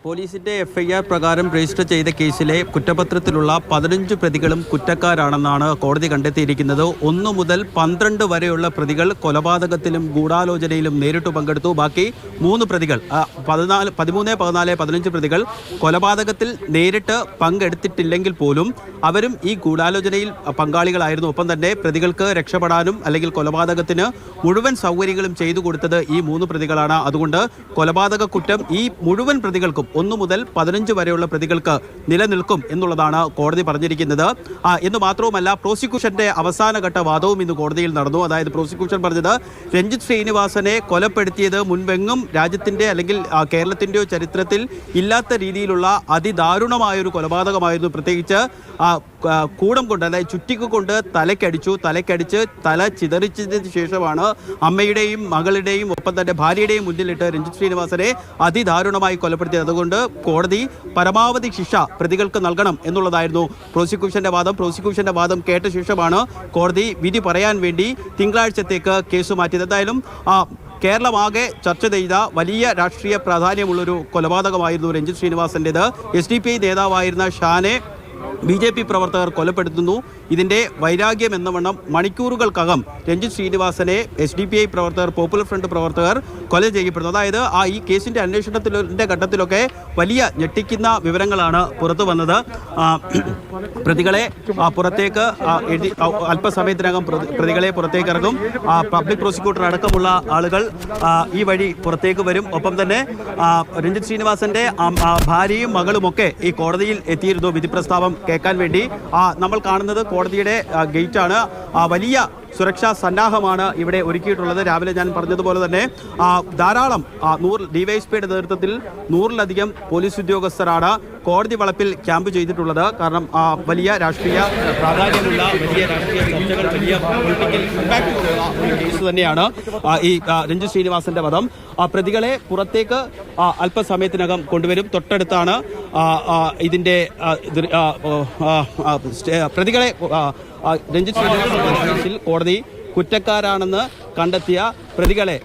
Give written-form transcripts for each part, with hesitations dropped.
പോലീസിന്റെ എഫ്ഐആർ പ്രകാരം രജിസ്റ്റർ ചെയ്ത കേസിലെ കുറ്റപത്രത്തിലുള്ള 15 പ്രതികളും കുറ്റക്കാരാണെന്നാണ് കോടതി കണ്ടെത്തിയിരിക്കുന്നത്. 1 മുതൽ 12 വരെയുള്ള പ്രതികൾ കൊലപാതകത്തിലും ഗൂഢാലോചനയിലും നേരിട്ട് പങ്കെടുത്തു. ബാക്കി 3 പ്രതികൾ 13, 14, 15 പ്രതികൾ കൊലപാതകത്തിൽ നേരിട്ട് പങ്കെടുത്തിട്ടില്ലെങ്കിൽ പോലും അവരും ഈ ഗൂഢാലോചനയിൽ പങ്കാളികളായിരുന്നു. ഒപ്പം തന്നെ പ്രതികൾക്ക് രക്ഷപ്പെടാനും അല്ലെങ്കിൽ കൊലപാതകത്തിന് മുഴുവൻ സൗകര്യങ്ങളും ചെയ്തു കൊടുത്തത് ഈ 3 പ്രതികളാണ്. അതുകൊണ്ട് കൊലപാതക കുറ്റം ഈ മുഴുവൻ പ്രതികൾക്കും 1 മുതൽ 15 വരെയുള്ള പ്രതികൾക്ക് നിലനിൽക്കും എന്നുള്ളതാണ് കോടതി പറഞ്ഞിരിക്കുന്നത്. എന്ന് മാത്രവുമല്ല, പ്രോസിക്യൂഷന്റെ അവസാനഘട്ട വാദവും ഇന്ന് കോടതിയിൽ നടന്നു. അതായത് പ്രോസിക്യൂഷൻ പറഞ്ഞത് രഞ്ജിത്ത് ശ്രീനിവാസനെ കൊലപ്പെടുത്തിയത് മുൻപെങ്ങും രാജ്യത്തിന്റെ അല്ലെങ്കിൽ കേരളത്തിന്റെയോ ചരിത്രത്തിൽ ഇല്ലാത്ത രീതിയിലുള്ള അതിദാരുണമായൊരു കൊലപാതകമായിരുന്നു. പ്രത്യേകിച്ച് കൂടം കൊണ്ട്, അതായത് ചുറ്റിക കൊണ്ട് തലയ്ക്കടിച്ച് തല ചിതറിച്ചതിന് ശേഷമാണ് അമ്മയുടെയും മകളുടെയും ഒപ്പം തന്നെ ഭാര്യയുടെയും മുന്നിലിട്ട് രഞ്ജിത്ത് ശ്രീനിവാസനെ അതിദാരുണമായി കൊലപ്പെടുത്തിയത്. അതുകൊണ്ട് കോടതി പരമാവധി ശിക്ഷ പ്രതികൾക്ക് നൽകണം എന്നുള്ളതായിരുന്നു പ്രോസിക്യൂഷന്റെ വാദം കേട്ട ശേഷമാണ് കോടതി വിധി പറയാൻ വേണ്ടി തിങ്കളാഴ്ചത്തേക്ക് കേസ് മാറ്റിയത്. എന്തായാലും കേരളമാകെ ചർച്ച ചെയ്ത വലിയ രാഷ്ട്രീയ പ്രാധാന്യമുള്ളൊരു കൊലപാതകമായിരുന്നു രഞ്ജിത്ത് ശ്രീനിവാസന്റേത്. SDPI നേതാവായിരുന്ന ഷാനെ BJP പ്രവർത്തകർ കൊലപ്പെടുത്തുന്നു. ഇതിന്റെ വൈരാഗ്യം എന്നവണ്ണം മണിക്കൂറുകൾക്കകം രഞ്ജിത്ത് ശ്രീനിവാസനെ SDPI പ്രവർത്തകർ, പോപ്പുലർ ഫ്രണ്ട് പ്രവർത്തകർ കൊല ചെയ്യപ്പെടുന്നു. അതായത് ഈ കേസിന്റെ അന്വേഷണത്തിന്റെ ഘട്ടത്തിലൊക്കെ വലിയ ഞെട്ടിക്കുന്ന വിവരങ്ങളാണ് പുറത്തു വന്നത്. പ്രതികളെ പുറത്തേക്ക് അല്പസമയത്തിനകം പ്രതികളെ പുറത്തേക്ക് ഇറങ്ങും. പബ്ലിക് പ്രോസിക്യൂട്ടർ അടക്കമുള്ള ആളുകൾ ഈ വഴി പുറത്തേക്ക് വരും. ഒപ്പം തന്നെ രഞ്ജിത്ത് ശ്രീനിവാസന്റെ ഭാര്യയും മകളുമൊക്കെ ഈ കോടതിയിൽ എത്തിയിരുന്നു വിധി പ്രസ്താവം കേൾക്കാൻ വേണ്ടി. നമ്മൾ കാണുന്നത് കോടതിയുടെ ഗേറ്റാണ്. വലിയ സുരക്ഷാ സന്നാഹമാണ് ഇവിടെ ഒരുക്കിയിട്ടുള്ളത്. രാവിലെ ഞാൻ പറഞ്ഞതുപോലെ തന്നെ ധാരാളം ഡിവൈഎസ്പിയുടെ നേതൃത്വത്തിൽ 100-ലധികം പോലീസ് ഉദ്യോഗസ്ഥരാണ് കോടതി വളപ്പിൽ ക്യാമ്പ് ചെയ്തിട്ടുള്ളത്. കാരണം വലിയ രാഷ്ട്രീയ പ്രാധാന്യമുള്ള, വലിയ രാഷ്ട്രീയ ചർച്ചകൾ, വലിയ പൊളിറ്റിക്കൽ ഇമ്പാക്ട് ഉള്ള ഒരു കേസ് തന്നെയാണ് ഈ രഞ്ജിത്ത് ശ്രീനിവാസന്റെ വധം. പ്രതികളെ പുറത്തേക്ക് അല്പസമയത്തിനകം കൊണ്ടുവരും. തൊട്ടടുത്താണ് ഇതിന്റെ പ്രതികളെ രഞ്ജിത്ത് ശ്രീനിവാസന്റെ കേസിൽ കോടതി കുറ്റക്കാരാണെന്ന് കണ്ടെത്തിയ പ്രതികളെ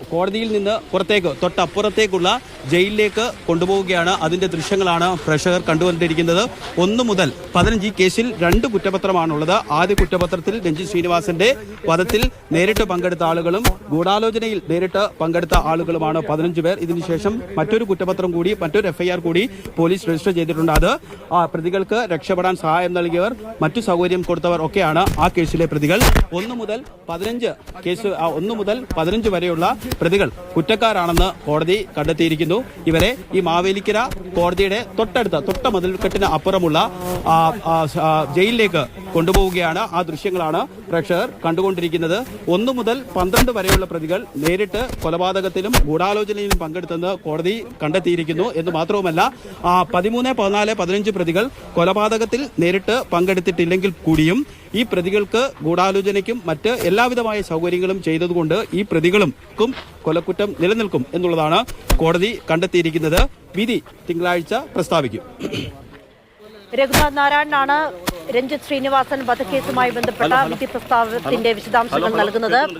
കോടതിയിൽ നിന്ന് പുറത്തേക്ക്, തൊട്ടപ്പുറത്തേക്കുള്ള ജയിലിലേക്ക് കൊണ്ടുപോവുകയാണ്. അതിന്റെ ദൃശ്യങ്ങളാണ് പ്രേക്ഷകർ കണ്ടുകൊണ്ടിരിക്കുന്നത്. 1 മുതൽ 15 ഈ കേസിൽ 2 കുറ്റപത്രമാണുള്ളത്. ആദ്യ കുറ്റപത്രത്തിൽ രഞ്ജിത്ത് ശ്രീനിവാസന്റെ വധത്തിൽ നേരിട്ട് പങ്കെടുത്ത ആളുകളും ഗൂഢാലോചനയിൽ നേരിട്ട് പങ്കെടുത്ത ആളുകളുമാണ് 15 പേർ. ഇതിനുശേഷം മറ്റൊരു കുറ്റപത്രം കൂടി, മറ്റൊരു FIR കൂടി പോലീസ് രജിസ്റ്റർ ചെയ്തിട്ടുണ്ട്. അത് പ്രതികൾക്ക് രക്ഷപ്പെടാൻ സഹായം നൽകിയവർ, മറ്റു സൗകര്യം കൊടുത്തവർ ഒക്കെയാണ് ആ കേസിലെ പ്രതികൾ. 1 മുതൽ 15 വരെയുള്ള പ്രതികൾ കുറ്റക്കാരാണെന്ന് കോടതി കണ്ടെത്തിയിരിക്കുന്നു. ഇവരെ ഈ മാവേലിക്കര കോടതിയുടെ തൊട്ട മതിൽക്കെട്ടിന് അപ്പുറമുള്ള ജയിലിലേക്ക് കൊണ്ടുപോവുകയാണ്. ആ ദൃശ്യങ്ങളാണ് പ്രേക്ഷകർ കണ്ടുകൊണ്ടിരിക്കുന്നത്. 1 മുതൽ 12 വരെയുള്ള പ്രതികൾ നേരിട്ട് കൊലപാതകത്തിലും ഗൂഢാലോചനയിലും പങ്കെടുത്തെന്ന് കോടതി കണ്ടെത്തിയിരിക്കുന്നു. എന്ന് മാത്രവുമല്ല, 13, 14, 15 പ്രതികൾ കൊലപാതകത്തിൽ നേരിട്ട് പങ്കെടുത്തിട്ടില്ലെങ്കിൽ കൂടിയും ഈ പ്രതികൾക്ക് ഗൂഢാലോചനയ്ക്കും മറ്റ് എല്ലാവിധമായ സൗകര്യങ്ങളും ചെയ്തതുകൊണ്ട് ഈ പ്രതികൾക്കും കൊലക്കുറ്റം നിലനിൽക്കും എന്നുള്ളതാണ് കോടതി കണ്ടെത്തിയിരിക്കുന്നത്. വിധി തിങ്കളാഴ്ച പ്രസ്താവിക്കും. രഘുനാഥ് നാരായണനാണ് രഞ്ജിത്ത് ശ്രീനിവാസൻ വധക്കേസുമായി ബന്ധപ്പെട്ട വിധി പ്രസ്താവത്തിന്റെ വിശദാംശങ്ങൾ നൽകുന്നത്.